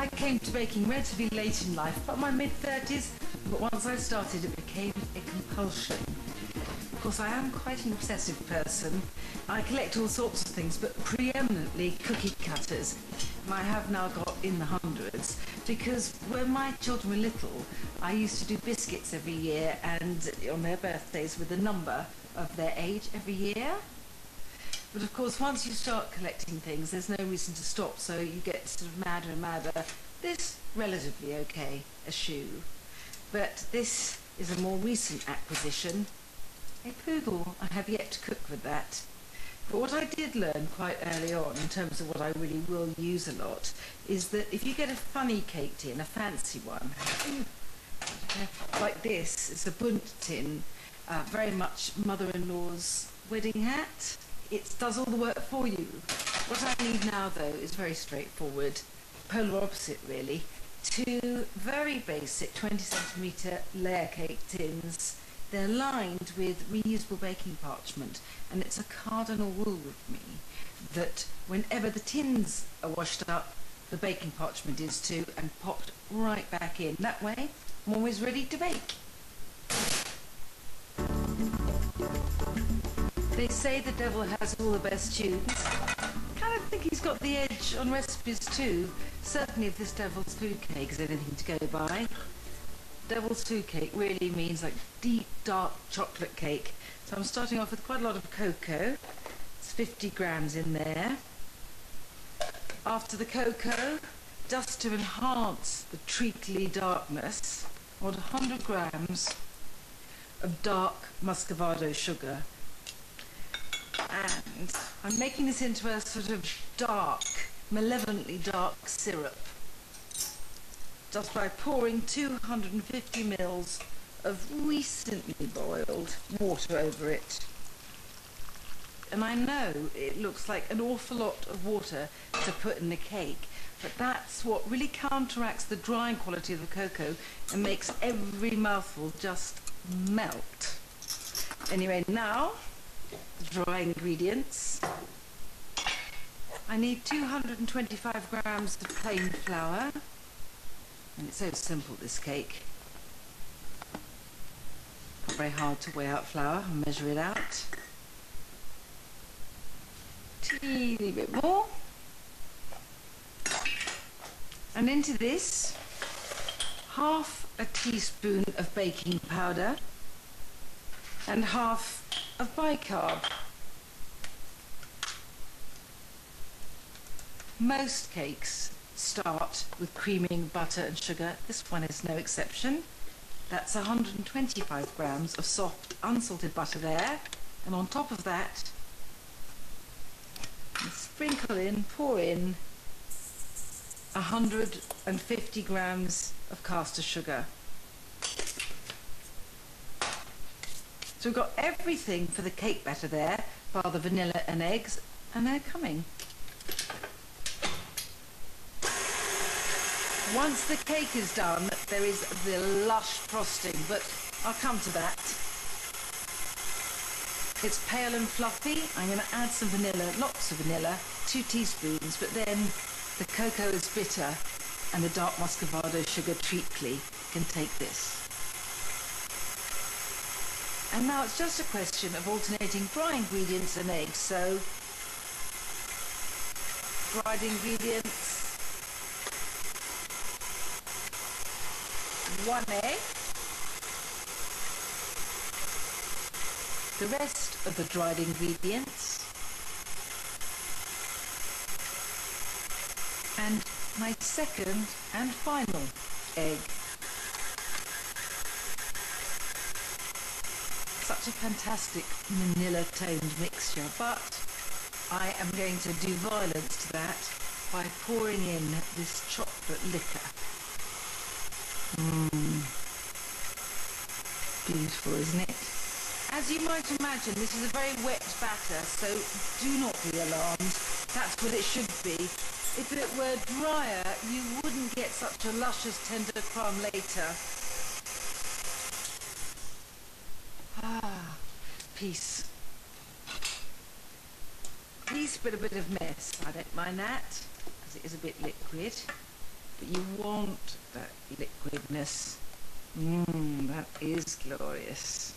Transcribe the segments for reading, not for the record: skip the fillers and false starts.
I came to baking relatively late in life, about my mid-30s, but once I started it became a compulsion. Of course, I am quite an obsessive person. I collect all sorts of things, but preeminently cookie cutters. And I have now got in the hundreds, because when my children were little, I used to do biscuits every year, and on their birthdays with a number of their age every year. But of course, once you start collecting things, there's no reason to stop, so you get sort of madder and madder. This, relatively okay, a shoe. But this is a more recent acquisition. A poodle. I have yet to cook with that. But what I did learn quite early on, in terms of what I really will use a lot, is that if you get a funny cake tin, a fancy one, like this, it's a Bundt tin, very much mother-in-law's wedding hat. It does all the work for you. What I need now, though, is very straightforward, polar opposite, really. Two very basic 20cm layer cake tins. They're lined with reusable baking parchment, and it's a cardinal rule with me that whenever the tins are washed up, the baking parchment is too, and popped right back in. That way, I'm always ready to bake. They say the devil has all the best tunes. Kind of think he's got the edge on recipes too. Certainly if this devil's food cake is anything to go by. Devil's food cake really means like deep, dark chocolate cake. So I'm starting off with quite a lot of cocoa. It's 50 grams in there. After the cocoa, just to enhance the treacly darkness, I want 100 grams of dark muscovado sugar. And I'm making this into a sort of dark, malevolently dark syrup, just by pouring 250 mils of recently boiled water over it. And I know it looks like an awful lot of water to put in the cake, but that's what really counteracts the drying quality of the cocoa and makes every mouthful just melt. Anyway, now the dry ingredients. I need 225 grams of plain flour, and it's so simple, this cake. Not very hard to weigh out flour and measure it out. Teeny bit more. And into this, half a teaspoon of baking powder and half of bicarb. Most cakes start with creaming butter and sugar. This one is no exception. That's 125 grams of soft, unsalted butter there. And on top of that, sprinkle in, pour in 150 grams of caster sugar. So we've got everything for the cake batter there, bar the vanilla and eggs, and they're coming. Once the cake is done, there is the lush frosting, but I'll come to that. It's pale and fluffy. I'm going to add some vanilla, lots of vanilla, 2 teaspoons, but then the cocoa is bitter and the dark muscovado sugar treacly can take this. And now it's just a question of alternating dry ingredients and eggs. So, dried ingredients, 1 egg, the rest of the dried ingredients, and my second and final egg. Such a fantastic vanilla-toned mixture, but I am going to do violence to that by pouring in this chocolate liquor. Beautiful, isn't it? As you might imagine, this is a very wet batter, so do not be alarmed. That's what it should be. If it were drier, you wouldn't get such a luscious tender crumb later. Ah, peace. Peace, but a bit of mess. I don't mind that, because it is a bit liquid. but you want that liquidness. That is glorious.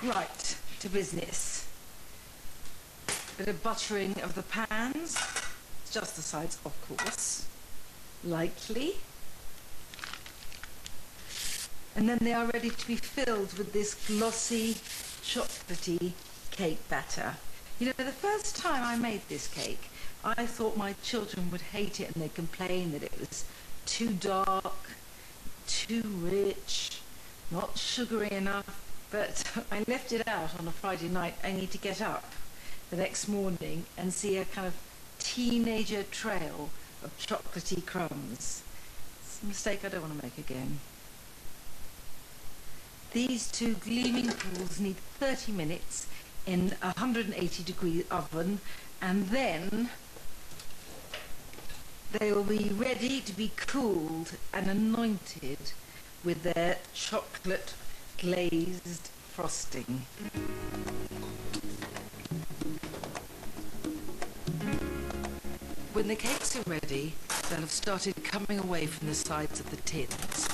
Right, to business. Bit of buttering of the pans, just the sides, of course, lightly. And then they are ready to be filled with this glossy, chocolatey cake batter. You know, the first time I made this cake, I thought my children would hate it and they'd complain that it was too dark, too rich, not sugary enough. But I left it out on a Friday night only to get up the next morning and see a kind of teenager trail of chocolatey crumbs. It's a mistake I don't want to make again. These two gleaming pools need 30 minutes in a 180-degree oven, and then they will be ready to be cooled and anointed with their chocolate glazed frosting. When the cakes are ready, they'll have started coming away from the sides of the tins.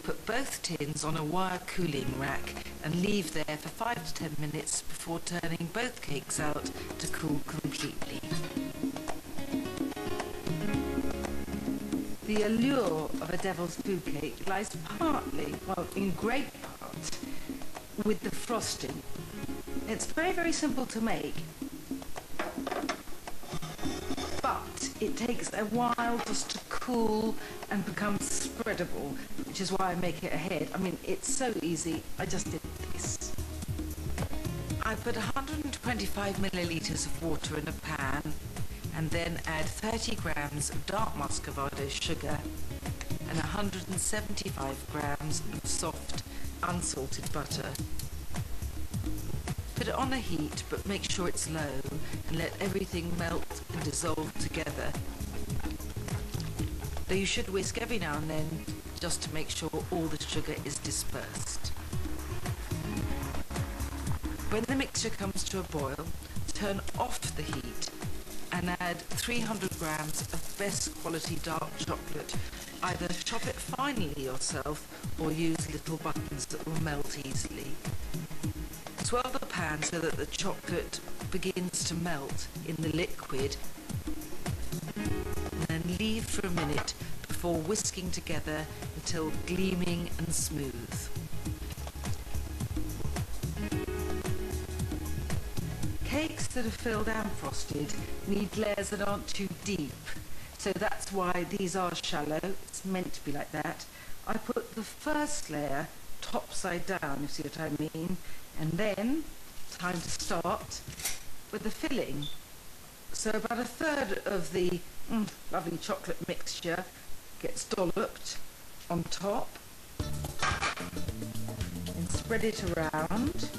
Put both tins on a wire cooling rack and leave there for 5 to 10 minutes before turning both cakes out to cool completely. The allure of a devil's food cake lies partly, well, in great part, with the frosting. It's very, very simple to make, but it takes a while just to cool and become spreadable, which is why I make it ahead. I mean, it's so easy. I just did this. I put 125 millilitres of water in a pan and then add 30 grams of dark muscovado sugar and 175 grams of soft, unsalted butter. Put it on a heat, but make sure it's low and let everything melt and dissolve together. Though you should whisk every now and then just to make sure all the sugar is dispersed. When the mixture comes to a boil, turn off the heat and add 300 grams of best quality dark chocolate. Either chop it finely yourself or use little buttons that will melt easily. Swirl the pan so that the chocolate begins to melt in the liquid, and then leave for a minute before whisking together until gleaming and smooth. Cakes that are filled and frosted need layers that aren't too deep, so that's why these are shallow. It's meant to be like that. I put the first layer top side down, you see what I mean, and then time to start with the filling. So about a third of the lovely chocolate mixture gets dolloped on top and spread it around.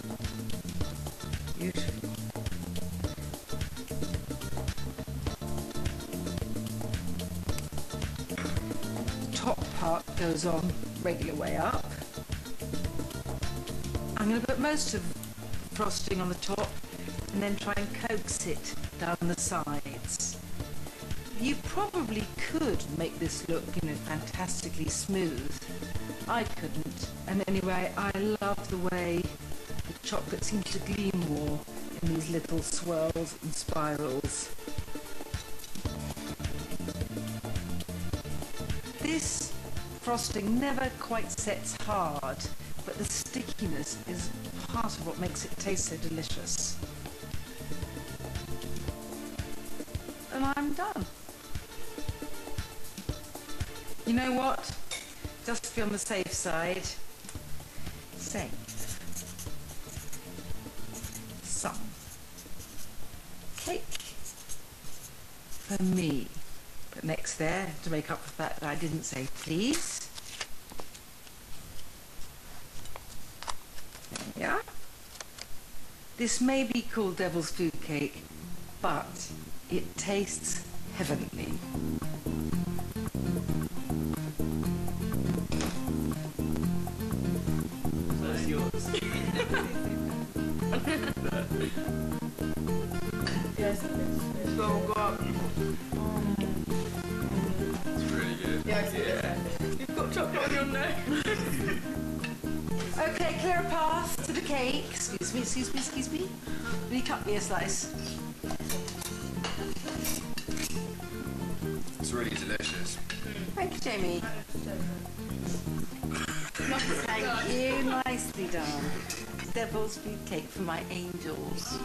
Beautiful. Top part goes on regular way up. I'm going to put most of the frosting on the top and then try and coax it down the sides. You probably could make this look, you know, fantastically smooth. I couldn't. And anyway, I love the way the chocolate seems to gleam more in these little swirls and spirals. This frosting never quite sets hard, but the stickiness is part of what makes it taste so delicious. And I'm done. You know what? Just to be on the safe side, save some cake for me. But next there, to make up for the fact that I didn't say please. There we are. This may be called devil's food cake, but it tastes heavenly. That's yours. Yes, it's so good. Yeah. You've got chocolate on your nose. Okay, clear a path to the cake. Excuse me, excuse me, excuse me. Will you cut me a slice? It's really delicious. Thank you, Jamie. Thank you, nicely done. Devil's food cake for my angels.